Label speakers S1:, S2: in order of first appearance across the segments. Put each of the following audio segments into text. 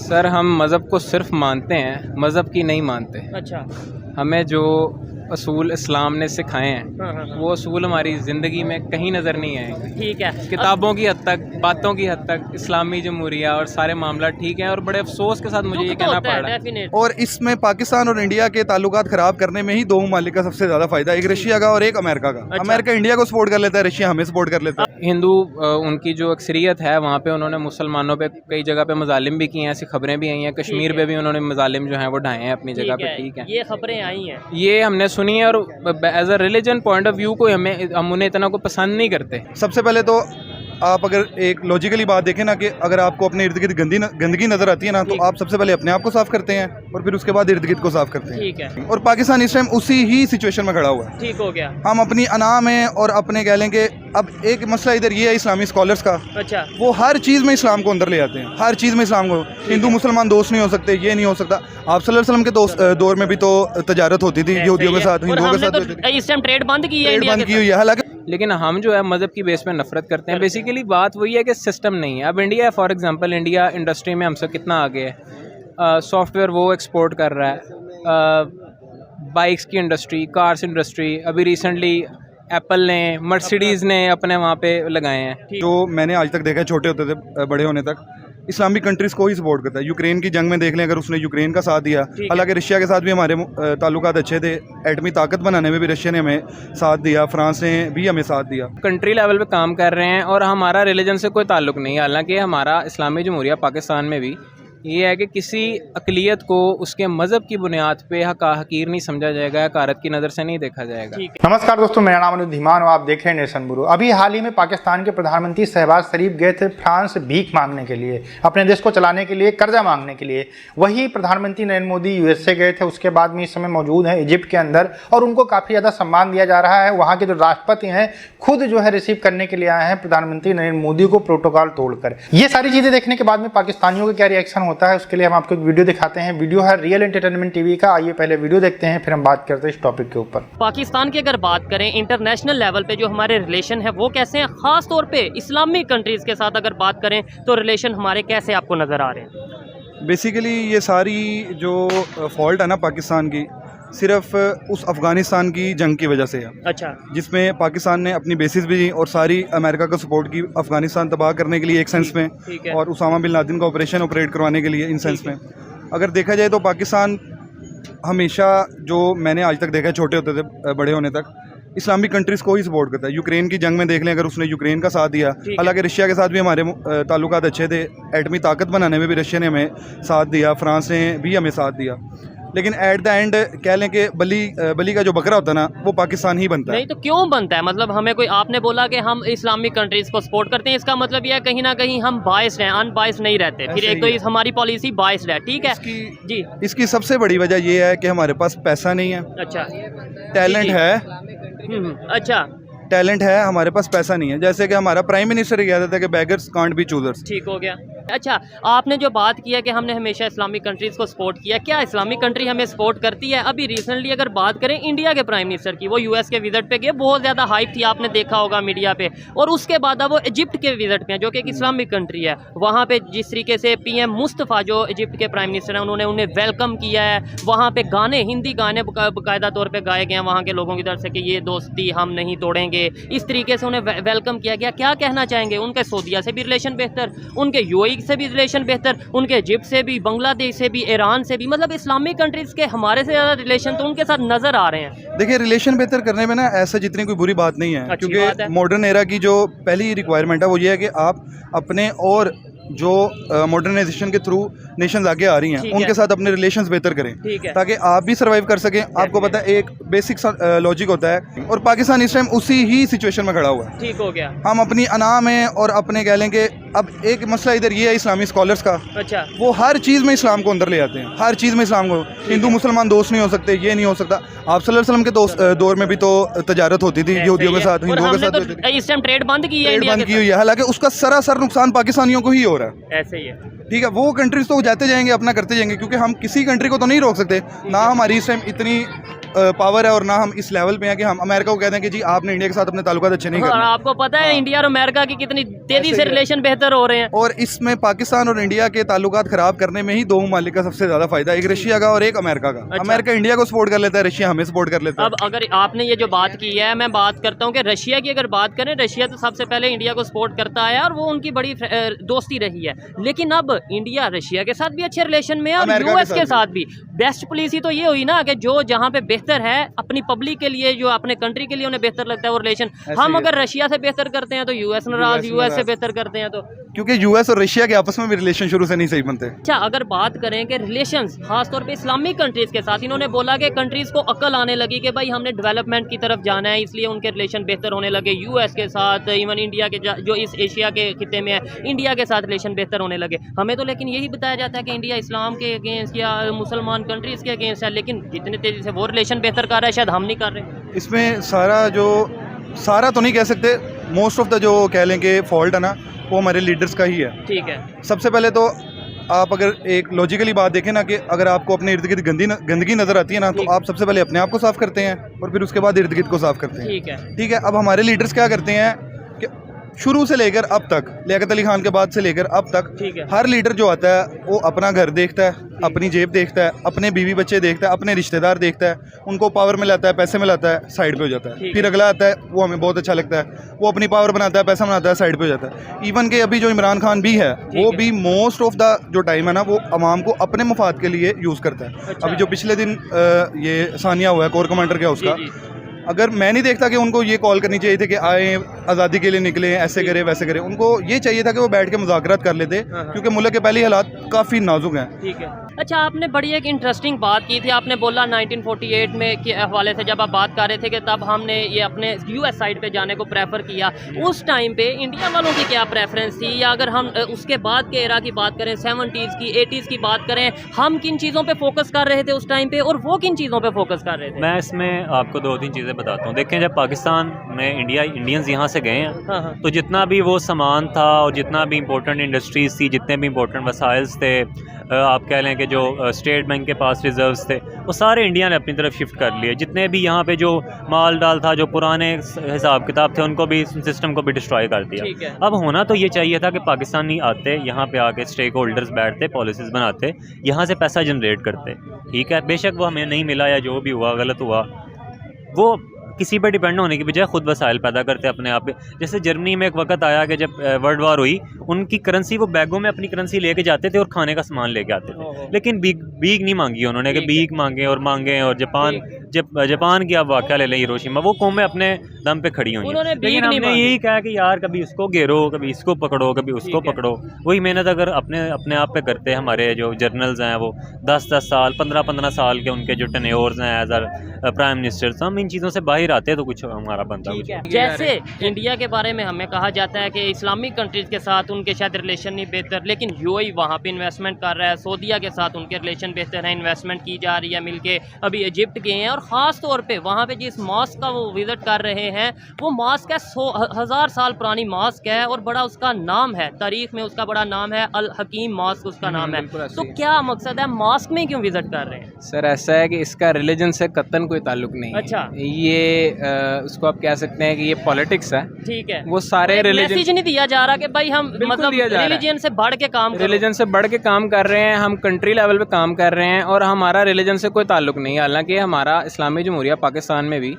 S1: Sir हम मज़हब को सिर्फ मानते हैं, मज़हब की नहीं मानते।
S2: अच्छा।
S1: हमें जो असूल इस्लाम ने सिखाए हैं
S2: हाँ।
S1: वो असूल हमारी ज़िंदगी में कहीं नज़र नहीं आएंगे।
S2: ठीक है।
S1: किताबों की हद तक, बातों की हद तक इस्लामी जमहूरिया और सारे मामला ठीक हैं, और बड़े अफसोस के साथ मुझे ये कहना पड़ रहा है।
S3: और इसमें पाकिस्तान और इंडिया के ताल्लुकात ख़राब करने में ही दो ममालिक का सबसे ज़्यादा फ़ायदा, एक रशिया का और एक अमेरिका का।
S2: अच्छा।
S3: अमेरिका इंडिया को सपोर्ट कर लेता है, रशिया हमें सपोर्ट कर लेता है।
S1: हिंदू उनकी जो अक्सरियत है वहाँ पे उन्होंने मुसलमानों पे कई जगह पे मजालिम भी किए हैं, ऐसी खबरें भी आई हैं। कश्मीर पे भी उन्होंने मजालिम जो हैं वो ढाए हैं अपनी जगह पे। ठीक है,
S2: ये खबरें आई हैं,
S1: ये हमने सुनी है, और as a religion point of view को हम उन्हें इतना को पसंद नहीं करते।
S3: सबसे पहले तो आप अगर एक लॉजिकली बात देखें ना कि अगर आपको अपने इर्द गिर्द गंदगी नज़र आती है ना, तो आप सबसे पहले अपने आप को साफ़ करते हैं और फिर उसके बाद इर्द गिर्द को साफ़ करते हैं।
S2: ठीक है।
S3: और पाकिस्तान इस टाइम उसी ही सिचुएशन में खड़ा हुआ है।
S2: ठीक हो गया।
S3: हम अपनी अना में और अपने कह लें कि अब एक मसला इधर ये है इस्लामी स्कॉलर्स का।
S2: अच्छा।
S3: वो हर चीज़ में इस्लाम को अंदर ले आते हैं, हर चीज़ में इस्लाम को। हिंदू मुसलमान दोस्त नहीं हो सकते, ये नहीं हो सकता। आप सल्लल्लाहु अलैहि वसल्लम के दौर में भी तो तजारत होती थी यहूदियों के साथ, हिंदुओं के साथ होती थी।
S2: इस टाइम ट्रेड बंद की है,
S3: ट्रेड
S2: इंडिया
S3: बंद
S2: के
S3: की हुई है। हालांकि
S1: लेकिन हम जो है मज़हब की बेस पे नफरत करते हैं। बेसिकली बात वही है कि सिस्टम नहीं है। अब India for example, India industry में हमसे कितना आगे है। सॉफ्टवेयर वो एक्सपोर्ट कर रहा है, बाइक्स की इंडस्ट्री, कार्स इंडस्ट्री, अभी रिसेंटली एप्पल ने, मर्सिडीज़ ने अपने वहाँ पे लगाए हैं।
S3: जो मैंने आज तक देखा है, छोटे होते थे बड़े होने तक, इस्लामिक कंट्रीज़ को ही सपोर्ट करता है। यूक्रेन की जंग में देख लें, अगर उसने यूक्रेन का साथ दिया। हालांकि रशिया के साथ भी हमारे ताल्लुकात अच्छे थे, एटमी ताकत बनाने में भी रशिया ने हमें साथ दिया, फ्रांस ने भी हमें साथ दिया।
S1: कंट्री लेवल पे काम कर रहे हैं, और हमारा रिलीजन से कोई ताल्लुक़ नहीं है। हालांकि हमारा इस्लामी जमहूरिया पाकिस्तान में भी ये है कि किसी अक़लियत को उसके मज़हब की बुनियाद पे हकीर नहीं समझा जाएगा, हकारत की नज़र से नहीं देखा जाएगा।
S4: नमस्कार दोस्तों, मेरा नाम अनुज धीमान और आप देख रहे हैं नेशन ब्यूरो। अभी हाल ही में पाकिस्तान के प्रधानमंत्री शहबाज शरीफ गए थे फ्रांस भीख मांगने के लिए, अपने देश को चलाने के लिए, कर्जा मांगने के लिए। वही प्रधानमंत्री नरेंद्र मोदी यूएसए गए थे, उसके बाद में इस समय मौजूद हैं इजिप्ट के अंदर, और उनको काफ़ी ज़्यादा सम्मान दिया जा रहा है। वहाँ के जो राष्ट्रपति हैं खुद जो है रिसीव करने के लिए आए हैं प्रधानमंत्री नरेंद्र मोदी को प्रोटोकॉल तोड़कर। ये सारी चीज़ें देखने के बाद में पाकिस्तानियों का क्या रिएक्शन होता है, उसके लिए हम आपको एक वीडियो दिखाते हैं। वीडियो है रियल एंटरटेनमेंट टीवी का। आइए पहले वीडियो देखते हैं, फिर हम बात करते हैं इस टॉपिक के ऊपर।
S2: पाकिस्तान की अगर बात करें इंटरनेशनल लेवल पे जो हमारे रिलेशन है वो कैसे हैं, खास तौर पे इस्लामिक कंट्रीज के साथ अगर बात करें तो रिलेशन हमारे कैसे आपको नजर आ रहे हैं?
S3: बेसिकली ये सारी जो फॉल्ट है ना पाकिस्तान की, सिर्फ उस अफ़गानिस्तान की जंग की वजह से है।
S2: अच्छा।
S3: जिसमें पाकिस्तान ने अपनी बेसिस भी और सारी अमेरिका को सपोर्ट की अफ़गानिस्तान तबाह करने के लिए एक सेंस में, और उसामा बिन लादेन का ऑपरेशन ऑपरेट करवाने के लिए इन सेंस में। अगर देखा जाए तो पाकिस्तान हमेशा, जो मैंने आज तक देखा है छोटे होते थे बड़े होने तक, इस्लामिक कंट्रीज़ को ही सपोर्ट करता है। यूक्रेन की जंग में देख लें, अगर उसने यूक्रेन का साथ दिया। हालांकि रशिया के साथ भी हमारे ताल्लुकात अच्छे थे, एटमी ताकत बनाने में भी रशिया ने हमें साथ दिया, फ्रांस ने भी हमें साथ दिया। लेकिन एट द एंड कह लें कि बली का जो बकरा होता है ना, वो पाकिस्तान ही बनता है।
S2: नहीं तो क्यों बनता है? मतलब हमें कोई, आपने बोला कि हम इस्लामिक कंट्रीज को सपोर्ट करते हैं, इसका मतलब यह है कहीं ना कहीं हम बायस्ड हैं, अनबायस्ड नहीं रहते। फिर एक तो हमारी पॉलिसी बायस्ड है। ठीक है जी। इसकी
S3: सबसे बड़ी वजह यह है कि हमारे पास पैसा नहीं है।
S2: अच्छा।
S3: टैलेंट है।
S2: अच्छा।
S3: टैलेंट है, हमारे पास पैसा नहीं है। जैसे कि हमारा प्राइम मिनिस्टर ही कहता था कि बेगर्स कांट बी चूजर्स।
S2: ठीक हो गया। अच्छा, आपने जो बात किया कि हमने हमेशा इस्लामिक कंट्रीज़ को सपोर्ट किया, क्या इस्लामिक कंट्री हमें सपोर्ट करती है? अभी रिसेंटली अगर बात करें इंडिया के प्राइम मिनिस्टर की, वो यूएस के विजिट पे गए, बहुत ज़्यादा हाइप थी, आपने देखा होगा मीडिया पे। और उसके बाद अब वो इजिप्ट के विजिट पे हैं, जो कि एक इस्लामिक कंट्री है। वहाँ पे जिस तरीके से पीएम मुस्तफ़ा जो इजिप्ट के प्राइम मिनिस्टर हैं, उन्होंने उन्हें वेलकम किया है। वहाँ पे गाने, हिंदी गाने बाकायदा तौर पर गाए गए हैं वहाँ के लोगों की तरफ से कि ये दोस्ती हम नहीं तोड़ेंगे। इस तरीके से उन्हें वेलकम किया गया। क्या कहना चाहेंगे? उनके सऊदीया से भी रिलेशन बेहतर, उनके यूएई से भी रिलेशन बेहतर, उनके इजिप्ट से भी, बांग्लादेश से भी, ईरान से भी, मतलब इस्लामिक कंट्रीज के हमारे से ज़्यादा रिलेशन तो उनके साथ नज़र आ रहे हैं।
S3: देखिए, रिलेशन बेहतर करने में ना ऐसा जितनी कोई बुरी बात नहीं है, क्योंकि मॉडर्न एरा की जो पहली रिक्वायरमेंट है वो ये है कि आप अपने और जो मॉडर्नाइजेशन के थ्रू नेशंस आगे आ रही हैं उनके साथ अपने रिलेशंस बेहतर करें, ताकि आप भी सर्वाइव कर सकें। आपको पता है एक बेसिक लॉजिक होता है, और पाकिस्तान इस टाइम उसी ही सिचुएशन में खड़ा हुआ है।
S2: ठीक हो गया।
S3: हम अपनी अना में और अपने कह लें कि अब एक मसला इधर ये है इस्लामी स्कॉलर्स का।
S2: अच्छा।
S3: वो हर चीज़ में इस्लाम को अंदर ले आते हैं, हर चीज़ में इस्लाम को। हिंदू मुसलमान दोस्त नहीं हो सकते, ये नहीं हो सकता। आप सल्लल्लाहु अलैहि वसल्लम के दौर में भी तो तजारत होती थी यहूदियों के साथ, हिंदुओं के साथ होती थी।
S2: इस टाइम ट्रेड बंद की है,
S3: बंद की हुई है। हालांकि उसका सरासर नुकसान पाकिस्तानियों को ही हो रहा है।
S2: ऐसे ही है।
S3: ठीक है, वो कंट्रीज तो जाते जाएंगे, अपना करते जाएंगे, क्योंकि हम किसी कंट्री को तो नहीं रोक सकते ना। हमारी इस टाइम इतनी पावर है और ना हम इस लेवल पे हैं कि हम अमेरिका को कहते हैं कि जी आपने इंडिया के साथ अपने ताल्लुकात अच्छे नहीं
S2: और
S3: करने।
S2: आपको पता है इंडिया और अमेरिका की कितनी तेजी से रिलेशन बेहतर हो रहे हैं।
S3: और इसमें पाकिस्तान और इंडिया के ताल्लुकात खराब करने में ही दो ममालिक का सबसे ज्यादा फायदा है, एक रशिया का और एक अमेरिका का।
S2: अच्छा।
S3: अमेरिका इंडिया को सपोर्ट कर लेता है, रशिया हमें सपोर्ट कर लेता है।
S2: अब अगर आपने ये जो बात की है, मैं बात करता हूँ कि रशिया की अगर बात करें, रशिया तो सबसे पहले इंडिया को सपोर्ट करता आया और वो उनकी बड़ी दोस्ती रही है। लेकिन अब इंडिया रशिया के साथ भी अच्छे रिलेशन में है और
S3: अमेरिका
S2: यूएस के साथ भी। बेस्ट पॉलिसी तो ये हुई ना कि जो जहाँ पे बेहतर है अपनी पब्लिक के लिए, जो अपने कंट्री के लिए उन्हें बेहतर लगता है वो रिलेशन। हम अगर रशिया से बेहतर करते हैं तो यूएस नाराज, यूएस से बेहतर करते हैं तो,
S3: क्योंकि यूएस और रशिया के आपस में भी रिलेशन शुरू से नहीं सही बनते।
S2: अच्छा अगर बात करें कि रिलेशंस खासतौर पे इस्लामिक कंट्रीज के साथ, इन्होंने बोला कि कंट्रीज को अकल आने लगी कि भाई हमने डेवलपमेंट की तरफ जाना है, इसलिए उनके रिलेशन बेहतर होने लगे यूएस के साथ, इवन इंडिया के जो इस एशिया के खिते में है इंडिया के साथ रिलेशन बेहतर होने लगे। हमें तो लेकिन यही बताया जाता है कि इंडिया इस्लाम के अगेंस्ट या मुसलमान कंट्रीज के अगेंस्ट है, लेकिन जितने तेजी से वो रिलेशन बेहतर कर रहा है शायद हम नहीं कर रहे।
S3: इसमें सारा तो नहीं कह सकते, मोस्ट ऑफ द जो कह लें कि फॉल्ट है ना वो हमारे लीडर्स का ही है।
S2: ठीक है।
S3: सबसे पहले तो आप अगर एक लॉजिकली बात देखें ना कि अगर आपको अपने इर्द गिर्द गंदगी नज़र आती है ना तो आप सबसे पहले अपने आप को साफ़ करते हैं और फिर उसके बाद इर्द गिर्द को साफ़ करते हैं। ठीक है। अब हमारे लीडर्स क्या करते हैं कि शुरू से लेकर अब तक, लियाकत अली खान के बाद से लेकर अब तक हर लीडर जो आता है वो अपना घर देखता है, अपनी जेब देखता है, अपने बीवी बच्चे देखता है, अपने रिश्तेदार देखता है, उनको पावर में लाता है, पैसे में लाता है, साइड पे हो जाता है। फिर अगला आता है, वो हमें बहुत अच्छा लगता है, वो अपनी पावर बनाता है, पैसा बनाता है, साइड पे हो जाता है। इवन के अभी जो इमरान खान भी है वो भी मोस्ट ऑफ द जो टाइम है ना वो अवाम को अपने मफाद के लिए यूज़ करता है।
S2: अच्छा।
S3: अभी जो पिछले दिन ये सानिया हुआ है कोर कमांडर क्या उसका, अगर मैं नहीं देखता कि उनको ये कॉल करनी चाहिए थी कि आए आज़ादी के लिए निकले, ऐसे करें वैसे करें, उनको ये चाहिए था कि वो बैठ के मुज़ाकरात कर लेते, क्योंकि मुल्क के पहले हालात काफ़ी नाजुक हैं।
S2: ठीक है। अच्छा आपने बड़ी एक इंटरेस्टिंग बात की थी, आपने बोला 1948 में के हवाले से जब आप बात कर रहे थे कि तब हमने ये अपने यूएस साइड पे जाने को प्रेफर किया। उस टाइम पे इंडिया वालों की क्या प्रेफरेंस थी, या अगर हम उसके बाद के एरा की बात करें, 70s की 80s की बात करें, हम किन चीज़ों पे फोकस कर रहे थे उस टाइम पे और वो किन चीज़ों पे फोकस कर रहे थे?
S5: मैं इसमें आपको दो तीन चीज़ें बताता हूँ। देखें, जब पाकिस्तान में इंडियंस यहाँ से गए हैं तो जितना भी वो सामान था और जितना भी इम्पोर्टेंट इंडस्ट्रीज़ थी, जितने भी इम्पोर्टेंट वसाइल्स थे, आप कह लें कि जो स्टेट बैंक के पास रिजर्व्स थे, वो सारे इंडिया ने अपनी तरफ शिफ्ट कर लिए। जितने भी यहाँ पे जो माल डाल था, जो पुराने हिसाब किताब थे, उनको भी, सिस्टम को भी डिस्ट्रॉय कर दिया। अब होना तो ये चाहिए था कि पाकिस्तानी आते, यहाँ पे आके स्टेक होल्डर्स बैठते, पॉलिसीज़ बनाते, यहाँ से पैसा जनरेट करते। ठीक है, बेशक वो हमें नहीं मिला या जो भी हुआ गलत हुआ, वो किसी पर डिपेंड होने की बजाय खुद वसाइल पैदा करते अपने आप पे। जैसे जर्मनी में एक वक्त आया कि जब वर्ल्ड वार हुई, उनकी करेंसी, वो बैगों में अपनी करेंसी लेके जाते थे और खाने का सामान लेके आते थे, लेकिन भीख नहीं मांगी उन्होंने कि भीख मांगे और मांगे। और जापान की आप वाक़या ले लें, हिरोशिमा, वो कौमें अपने दम पे खड़ी हुई हैं, लेकिन हमने यही कहा कि यार कभी इसको घेरो, कभी इसको पकड़ो, कभी उसको पकड़ो। वही मेहनत अगर अपने आप पे करते, हमारे जो जर्नल्स हैं वो 10-10 साल, 15-15 साल के उनके जो टेन्योर्स हैं एज अ प्राइम मिनिस्टर, तो हम इन चीज़ों से बाहर आते तो कुछ हमारा बनता।
S2: जैसे इंडिया के बारे में हमें कहा जाता है कि इस्लामिक कंट्रीज़ के साथ उनके शायद रिलेशन नहीं बेहतर, लेकिन यूएई वहाँ पे इन्वेस्टमेंट कर रहा है, सऊदीया के साथ उनके रिलेशन बेहतर है, इन्वेस्टमेंट की जा रही है मिलके। अभी इजिप्ट गए हैं और ख़ास तौर पे वहाँ पे जिस मॉस्क का वो विज़िट कर रहे हैं, वो मॉस्क है 1000 साल पुरानी मॉस्क है और बड़ा उसका नाम है, तारीख में उसका बड़ा नाम है, अल हकीम मॉस्क उसका नाम है। तो क्या मकसद है, मॉस्क में क्यों विज़िट कर रहे हैं?
S1: सर ऐसा है कि इसका रिलीजन से कतन कोई ताल्लुक नहीं है।
S2: अच्छा।
S1: ये उसको आप कह सकते हैं कि ये पॉलिटिक्स है।
S2: ठीक है।
S1: वो सारे रिलीजन,
S2: मैसेज नहीं दिया जा रहा कि भाई हम मतलब रिलीजन से बढ़ के काम,
S1: रिलीजन से बढ़ के काम कर रहे हैं, हम कंट्री लेवल पे काम कर रहे हैं और हमारा रिलीजन से कोई ताल्लुक नहीं है। हालांकि हमारा इस्लामी जमहूरिया पाकिस्तान में भी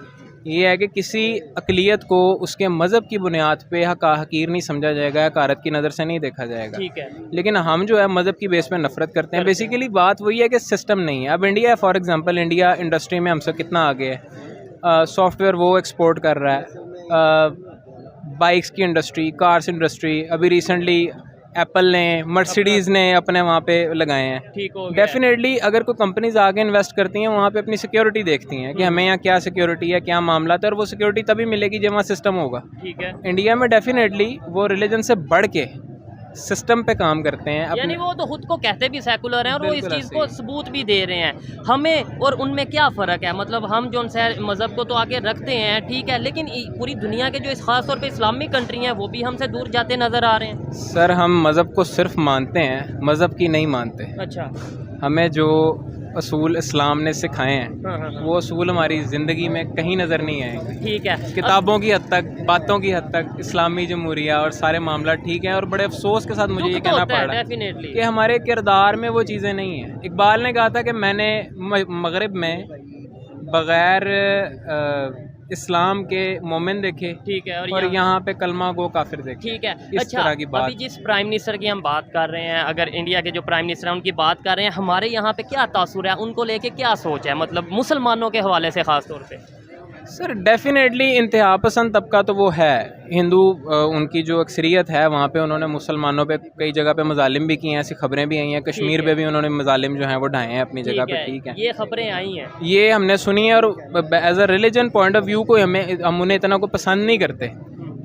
S1: ये है कि किसी अक़लियत को उसके मज़हब की बुनियाद पे हकीर नहीं समझा जाएगा, हकारत की नज़र से नहीं देखा जाएगा।
S2: ठीक है।
S1: लेकिन हम जो है मज़हब की बेस पे नफ़रत करते हैं। बेसिकली बात वही है कि सिस्टम नहीं है। अब India for example, India industry में हमसे कितना आगे है। सॉफ्टवेयर वो एक्सपोर्ट कर रहा है, बाइक्स की इंडस्ट्री, कार्स इंडस्ट्री, अभी रिसेंटली एप्पल ने, मर्सिडीज़ ने अपने वहाँ पे लगाए हैं।
S2: ठीक हो गया।
S1: डेफिनेटली अगर कोई कंपनीज आगे इन्वेस्ट करती हैं, वहाँ पे अपनी सिक्योरिटी देखती हैं कि हमें यहाँ क्या सिक्योरिटी है, क्या मामला है, और वो सिक्योरिटी तभी मिलेगी जब वहाँ सिस्टम होगा।
S2: ठीक है।
S1: इंडिया में डेफिनेटली वो रिलीजन से बढ़ के सिस्टम पे काम करते हैं।
S2: यानी वो तो खुद को कहते भी सेकुलर हैं और वो इस चीज़ को सबूत भी दे रहे हैं। हमें और उनमें क्या फ़र्क है? मतलब हम जो उनसे मज़हब को तो आगे रखते हैं, ठीक है, लेकिन पूरी दुनिया के जो इस ख़ास तौर पे इस्लामिक कंट्री हैं वो भी हमसे दूर जाते नज़र आ रहे हैं।
S1: सर हम मज़हब को सिर्फ मानते हैं, मज़हब की नहीं मानते।
S2: अच्छा।
S1: हमें जो असूल इस्लाम ने सिखाए हैं वो असूल हमारी ज़िंदगी में कहीं नज़र नहीं आएंगे।
S2: ठीक है,
S1: किताबों की हद तक, बातों की हद तक इस्लामी जमहूरिया और सारे मामला ठीक है, और बड़े अफसोस के साथ मुझे ये कहना पड़ रहा है
S2: डेफिनेटली
S1: कि हमारे किरदार में वो चीज़ें नहीं हैं। इकबाल ने कहा था कि मैंने मगरिब में बग़ैर इस्लाम के मोमिन देखे,
S2: ठीक है,
S1: और यहाँ पे कलमा गो काफिर देखे।
S2: ठीक है।
S1: इस
S2: अच्छा,
S1: तरह की बात।
S2: अभी जिस प्राइम मिनिस्टर की हम बात कर रहे हैं, अगर इंडिया के जो प्राइम मिनिस्टर हैं उनकी बात कर रहे हैं, हमारे यहाँ पे क्या तासुर है, उनको लेके क्या सोच है, मतलब मुसलमानों के हवाले से ख़ास तौर पे?
S1: सर डेफिनेटली इंतहा पसंद तबका तो वो है हिंदू, उनकी जो अक्सरियत है वहाँ पे उन्होंने मुसलमानों पे कई जगह पे मजालिम भी किए हैं, ऐसी खबरें भी आई हैं। कश्मीर पे भी उन्होंने मजालिम जो हैं वो ढाए हैं अपनी जगह पे, ठीक है,
S2: ये खबरें आई हैं,
S1: ये हमने सुनी है, और as a religion point of view को हम उन्हें इतना को पसंद नहीं करते,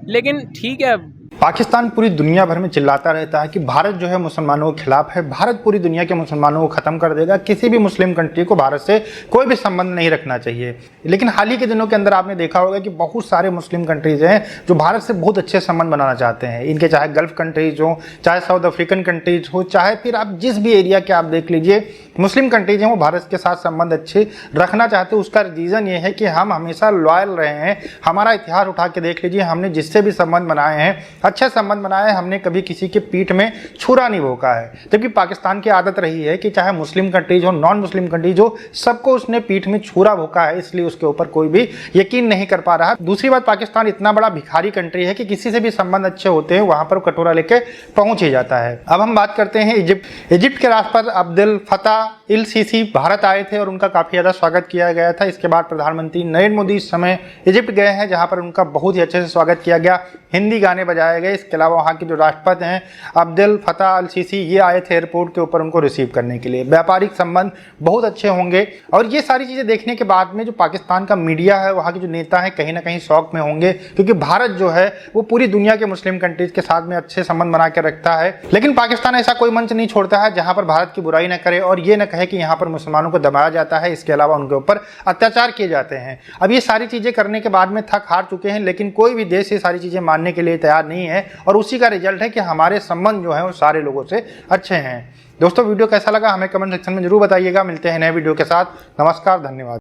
S1: लेकिन ठीक है।
S4: पाकिस्तान पूरी दुनिया भर में चिल्लाता रहता है कि भारत जो है मुसलमानों के खिलाफ है, भारत पूरी दुनिया के मुसलमानों को ख़त्म कर देगा, किसी भी मुस्लिम कंट्री को भारत से कोई भी संबंध नहीं रखना चाहिए। लेकिन हाल ही के दिनों के अंदर आपने देखा होगा कि बहुत सारे मुस्लिम कंट्रीज़ हैं जो भारत से बहुत अच्छे संबंध बनाना चाहते हैं। इनके चाहे गल्फ़ कंट्रीज़ हो, चाहे साउथ अफ्रीकन कंट्रीज़ हो, चाहे फिर आप जिस भी एरिया के आप देख लीजिए, मुस्लिम कंट्रीज़ हैं वो भारत के साथ संबंध अच्छे रखना चाहते हैं। उसका रीज़न ये है कि हम हमेशा लॉयल रहे हैं। हमारा इतिहास उठा के देख लीजिए, हमने जिससे भी संबंध बनाए हैं, अच्छे संबंध बनाए, हमने कभी किसी के पीठ में छुरा नहीं भोंका है। जबकि पाकिस्तान की आदत रही है कि चाहे मुस्लिम कंट्रीज हो, नॉन मुस्लिम कंट्रीज हो, सबको उसने पीठ में छुरा भोंका है, इसलिए उसके ऊपर कोई भी यकीन नहीं कर पा रहा। दूसरी बात, पाकिस्तान इतना बड़ा भिखारी कंट्री है कि किसी से भी संबंध अच्छे होते हैं वहां पर कटोरा लेके पहुंच ही जाता है। अब हम बात करते हैं इजिप्ट। इजिप्ट के राष्ट्रपति अब्दुल फताह अल सीसी भारत आए थे और उनका काफी ज्यादा स्वागत किया गया था। इसके बाद प्रधानमंत्री नरेंद्र मोदी इस समय इजिप्ट गए हैं, जहां पर उनका बहुत ही अच्छे से स्वागत किया गया, हिंदी गाने बजाए गए। इसके अलावा वहाँ के जो राष्ट्रपति हैं अब्दुल फताह अल सीसी, ये आए थे एयरपोर्ट के ऊपर उनको रिसीव करने के लिए। व्यापारिक संबंध बहुत अच्छे होंगे, और ये सारी चीज़ें देखने के बाद में जो पाकिस्तान का मीडिया है, वहाँ के जो नेता हैं, कहीं ना कहीं शौक में होंगे, क्योंकि भारत जो है वो पूरी दुनिया के मुस्लिम कंट्रीज के साथ में अच्छे संबंध बना के रखता है। लेकिन पाकिस्तान ऐसा कोई मंच नहीं छोड़ता है जहाँ पर भारत की बुराई न करे और ये न कहे कि यहाँ पर मुसलमानों को दबाया जाता है, इसके अलावा उनके ऊपर अत्याचार किए जाते हैं। अब ये सारी चीज़ें करने के बाद में थक हार चुके हैं, लेकिन कोई भी देश ये सारी चीज़ें मानने के लिए तैयार नहीं है, और उसी का रिजल्ट है कि हमारे संबंध जो है वो सारे लोगों से अच्छे हैं। दोस्तों, वीडियो कैसा लगा हमें कमेंट सेक्शन में जरूर बताइएगा। मिलते हैं नए वीडियो के साथ। नमस्कार, धन्यवाद।